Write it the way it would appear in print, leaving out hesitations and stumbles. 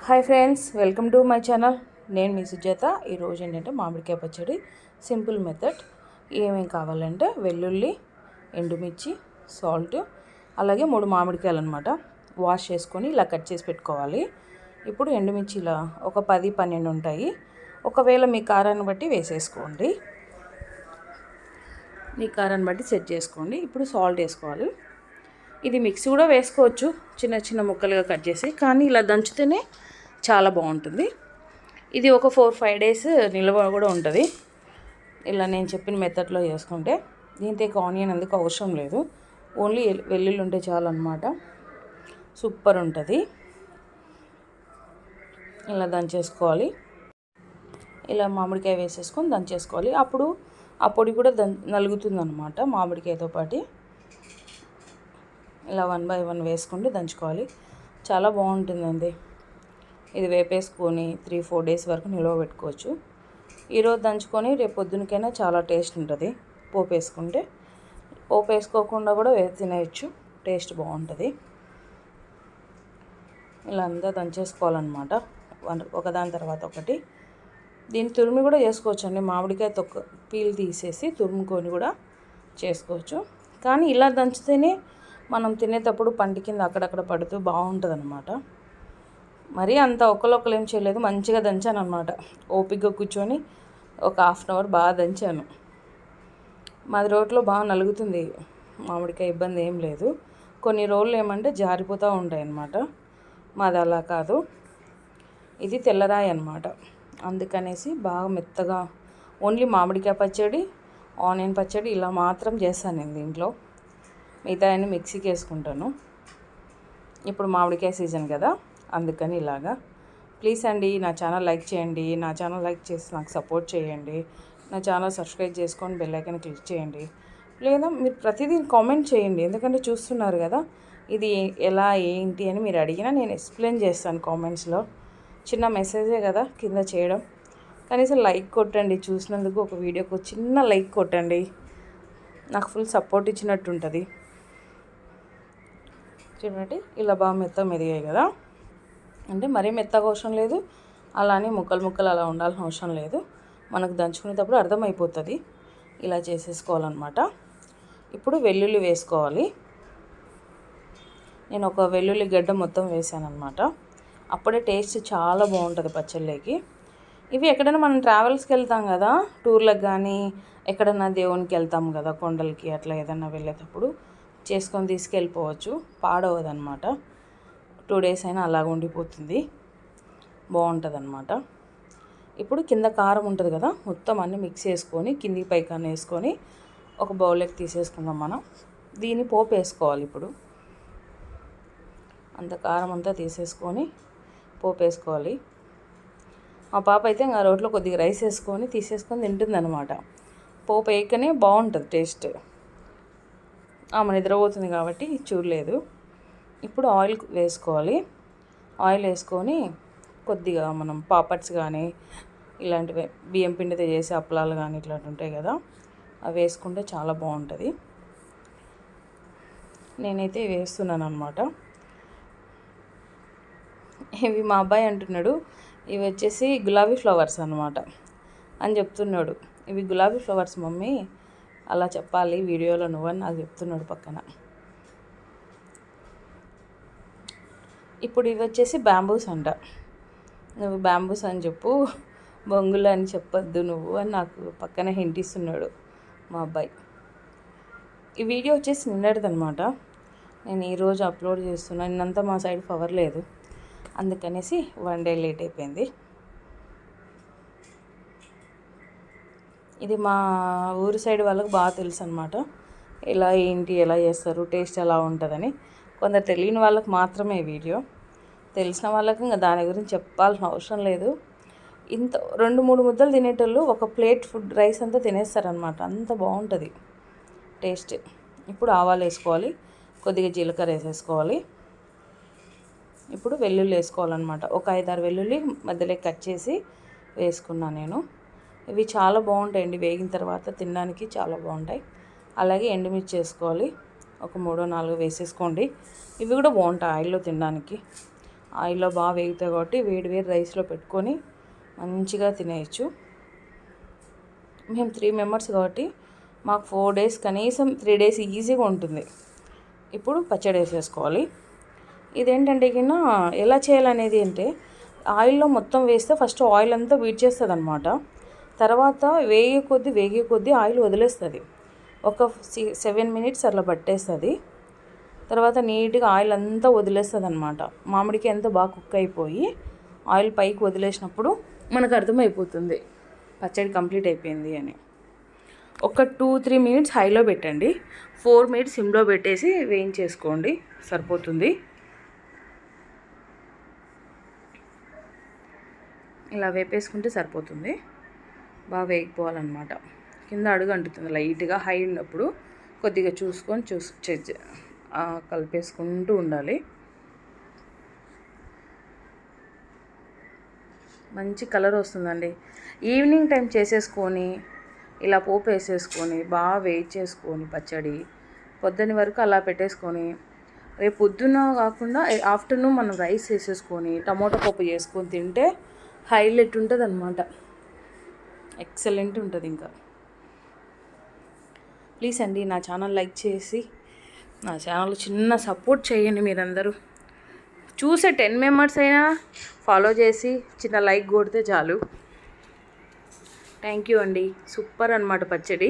Hi friends, welcome to my channel. నేను మీ సుజాత. ఈరోజు ఏంటంటే మామిడికాయ పచ్చడి సింపుల్ మెథడ్. ఏమేమి కావాలంటే వెల్లుల్లి, ఎండుమిర్చి, సాల్ట్, అలాగే 3 మామిడికాయలు అనమాట. వాష్ చేసుకొని ఇలా కట్ చేసి పెట్టుకోవాలి. ఇప్పుడు ఎండుమిర్చి ఇలా ఒక 10-12 ఉంటాయి. ఒకవేళ మీ కారాన్ని బట్టి వేసేసుకోండి. మీ కారాన్ని బట్టి సెట్ చేసుకోండి. ఇప్పుడు సాల్ట్ వేసుకోవాలి. ఇది మిక్సీ కూడా వేసుకోవచ్చు, చిన్న చిన్న ముక్కలుగా కట్ చేసి, కానీ ఇలా దంచితేనే చాలా బాగుంటుంది. ఇది ఒక 4-5 డేస్ నిల్వ కూడా ఉంటుంది ఇలా నేను చెప్పిన మెథడ్లో చేసుకుంటే. దీంతో ఆనియన్ ఎందుకు అవసరం లేదు, ఓన్లీ వెల్లుల్లి ఉంటే చాలు అనమాట. సూపర్ ఉంటుంది. ఇలా దంచేసుకోవాలి. ఇలా మామిడికాయ వేసేసుకొని దంచేసుకోవాలి. అప్పుడు ఆ పొడి కూడా నలుగుతుంది అనమాట మామిడికాయతో పాటు. ఇలా 1 by 1 వేసుకుంటూ దంచుకోవాలి. చాలా బాగుంటుందండి. ఇది వేపేసుకొని 3-4 డేస్ వరకు నిల్వ పెట్టుకోవచ్చు. ఈరోజు దంచుకొని రేపు పొద్దునకైనా చాలా టేస్ట్ ఉంటుంది. పోపు వేసుకుంటే, పోపు వేసుకోకుండా కూడా తినేయచ్చు, టేస్ట్ బాగుంటుంది. ఇలా అంతా దంచేసుకోవాలన్నమాట, ఒకదాని తర్వాత ఒకటి. దీన్ని తురిమి కూడా చేసుకోవచ్చు అండి. మామిడికాయ పీల్ తీసేసి తురుముకొని కూడా చేసుకోవచ్చు. కానీ ఇలా దంచితేనే మనం తినేటప్పుడు పంటి కింద అక్కడక్కడ పడుతూ బాగుంటుంది అనమాట. మరీ అంత ఒకరు ఏం చేయలేదు, మంచిగా దంచాను అనమాట. ఓపికగా కూర్చొని ఒక 1/2 అవర్ బాగా దంచాను. మాది రోట్లో బాగా నలుగుతుంది మామిడికాయ, ఇబ్బంది ఏం లేదు. కొన్ని రోజులు ఏమంటే జారిపోతూ ఉంటాయి అన్నమాట. మాది అలా కాదు, ఇది తెల్లరాయి అనమాట. అందుకనేసి బాగా మెత్తగా ఓన్లీ మామిడికాయ పచ్చడి, ఆనియన్ పచ్చడి ఇలా మాత్రం చేస్తాను నేను దీంట్లో. మిగతా అన్ని మిక్సీకి వేసుకుంటాను. ఇప్పుడు మామిడికాయ సీజన్ కదా, అందుకని ఇలాగా. ప్లీజ్ అండి, నా ఛానల్ లైక్ చేయండి. నా ఛానల్ లైక్ చేసి నాకు సపోర్ట్ చేయండి. నా ఛానల్ సబ్స్క్రైబ్ చేసుకొని బెల్ ఐకాన్ క్లిక్ చేయండి. లేదా మీరు ప్రతిదీ కామెంట్ చేయండి, ఎందుకంటే చూస్తున్నారు కదా ఇది ఎలా ఏంటి అని మీరు అడిగినా నేను ఎక్స్ప్లెయిన్ చేస్తాను కామెంట్స్లో. చిన్న మెసేజే కదా కింద చేయడం. కనీసం లైక్ కొట్టండి. చూసినందుకు ఒక వీడియోకి చిన్న లైక్ కొట్టండి, నాకు ఫుల్ సపోర్ట్ ఇచ్చినట్టు ఉంటుంది. చూడండి, ఇలా బాగా మెత్తగా మెదిగాయి కదా. అంటే మరీ మెత్తగా అవసరం లేదు, అలానే ముక్కలు అలా ఉండాల్సిన అవసరం లేదు. మనకు దంచుకునేటప్పుడు అర్థమైపోతుంది. ఇలా చేసేసుకోవాలన్నమాట. ఇప్పుడు వెల్లుల్లి వేసుకోవాలి. నేను ఒక వెల్లుల్లి గడ్డ మొత్తం వేసాను అనమాట. అప్పుడే టేస్ట్ చాలా బాగుంటుంది పచ్చళ్ళకి. ఇవి ఎక్కడైనా మనం ట్రావెల్స్కి వెళ్తాం కదా, టూర్లకు కానీ ఎక్కడైనా దేవునికి వెళ్తాం కదా, కొండలకి అట్లా ఏదైనా వెళ్ళేటప్పుడు చేసుకొని తీసుకెళ్ళిపోవచ్చు. పాడవదు అనమాట. 2 డేస్ అయినా అలాగ ఉండిపోతుంది, బాగుంటుంది అనమాట. ఇప్పుడు కింద కారం ఉంటుంది కదా, మొత్తం అన్నీ మిక్స్ చేసుకొని కిందికి పైకి వేసుకొని ఒక బౌల్లోకి తీసేసుకుందాం మనం. దీన్ని పోపు వేసుకోవాలి. ఇప్పుడు అంత కారం అంతా తీసేసుకొని పోపు వేసుకోవాలి. మా పాప అయితే ఇంకా రోట్లో కొద్దిగా రైస్ వేసుకొని తీసేసుకొని తింటుందన్నమాట. పోపు వేయకనే బాగుంటుంది టేస్ట్. ఆమె నిద్రపోతుంది కాబట్టి చూడలేదు. ఇప్పుడు ఆయిల్ వేసుకోవాలి. ఆయిల్ వేసుకొని కొద్దిగా మనం పాపడ్స్ కానీ ఇలాంటివి బియ్యం పిండితో చేసే అప్పలాలు కానీ ఇట్లాంటివి ఉంటాయి కదా, అవి వేసుకుంటే చాలా బాగుంటుంది. నేనైతే వేస్తున్నాను అనమాట. ఇవి మా అబ్బాయి అంటున్నాడు, ఇవి వచ్చేసి గులాబీ ఫ్లవర్స్ అనమాట అని చెప్తున్నాడు. ఇవి గులాబీ ఫ్లవర్స్ మమ్మీ, అలా చెప్పాలి వీడియోలో నువ్వని నాకు చెప్తున్నాడు పక్కన. ఇప్పుడు ఇవి వచ్చేసి బ్యాంబూస్ అంట. నువ్వు బ్యాంబూస్ అని చెప్పు, బొంగులు అని చెప్పొద్దు నువ్వు అని నాకు పక్కన హింట్ ఇస్తున్నాడు మా అబ్బాయి. ఈ వీడియో వచ్చేసి నిన్నటిదనమాట. నేను ఈరోజు అప్లోడ్ చేస్తున్నాను. నిన్నంతా మా సైడ్ పవర్ లేదు, అందుకనేసి 1 డే లేట్ అయిపోయింది. ఇది మా ఊరి సైడ్ వాళ్ళకి బాగా తెలుసు అనమాట, ఎలా ఏంటి ఎలా చేస్తారు, టేస్ట్ ఎలా ఉంటుందని. కొందరు తెలియని వాళ్ళకి మాత్రమే వీడియో, తెలిసిన వాళ్ళకి ఇంకా దాని గురించి చెప్పాల్సిన అవసరం లేదు. ఇంత 2-3 ముద్దలు తినేటోళ్ళు ఒక ప్లేట్ ఫుడ్ రైస్ అంతా తినేస్తారనమాట, అంత బాగుంటుంది టేస్ట్. ఇప్పుడు ఆవాలు వేసుకోవాలి, కొద్దిగా జీలకర్ర వేసేసుకోవాలి. ఇప్పుడు వెల్లుల్లి వేసుకోవాలన్నమాట. ఒక 5-6 వెల్లుల్లి మధ్యలో కట్ చేసి వేసుకున్నాను నేను. ఇవి చాలా బాగుంటాయండి, వేగిన తర్వాత తినడానికి చాలా బాగుంటాయి. అలాగే ఎండుమిర్చి వేసుకోవాలి, ఒక 3-4 వేసేసుకోండి. ఇవి కూడా బాగుంటాయి ఆయిల్లో తినడానికి. ఆయిల్లో బాగా వేగుతాయి కాబట్టి వేడి వేడి రైస్లో పెట్టుకొని మంచిగా తినేయచ్చు. మేము 3 మెంబర్స్ కాబట్టి మాకు 4 డేస్, కనీసం 3 డేస్ ఈజీగా ఉంటుంది. ఇప్పుడు పచ్చడి వేసేసుకోవాలి. ఇదేంటంటే కింద ఎలా చేయాలనేది అంటే, ఆయిల్లో మొత్తం వేస్తే ఫస్ట్ ఆయిల్ అంతా వీడ్ చేస్తుంది అనమాట. తర్వాత వేగే కొద్దీ ఆయిల్ వదిలేస్తుంది. ఒక 7 మినిట్స్ అట్లా పట్టేస్తుంది. తర్వాత నీట్గా ఆయిల్ అంతా వదిలేస్తుంది అనమాట. మామిడికాయ అంతా బాగా కుక్ అయిపోయి ఆయిల్ పైకి వదిలేసినప్పుడు మనకు అర్థమైపోతుంది పచ్చడి కంప్లీట్ అయిపోయింది అని. ఒక 2-3 మినిట్స్ హైలో పెట్టండి, 4 మినిట్స్ సిమ్లో పెట్టేసి వేయించేసుకోండి, సరిపోతుంది. ఇలా వేపేసుకుంటే సరిపోతుంది. బాగా వేగిపోవాలన్నమాట. కింద అడుగు అంటుతుంది లైట్గా. హై ఉన్నప్పుడు కొద్దిగా చూసుకొని కలిపేసుకుంటూ ఉండాలి. మంచి కలర్ వస్తుందండి. ఈవినింగ్ టైం చేసేసుకొని ఇలా పోపు వేసేసుకొని బాగా వెయిట్ చేసుకొని పచ్చడి పొద్దున్న వరకు అలా పెట్టేసుకొని, రేపు పొద్దున్న కాకుండా ఆఫ్టర్నూన్ మనం రైస్ వేసేసుకొని టమోటా పప్పు చేసుకొని తింటే హైలైట్ ఉంటుంది అనమాట. ఎక్సలెంట్ ఉంటుంది. ఇంకా ప్లీజ్ అండి నా ఛానల్ లైక్ చేసి నా ఛానల్ చిన్న సపోర్ట్ చేయండి. మీరందరూ చూసే 10 మెంబర్స్ అయినా ఫాలో చేసి చిన్న లైక్ కొడితే చాలు. థ్యాంక్ యూ అండి. సూపర్ అన్నమాట పచ్చడి.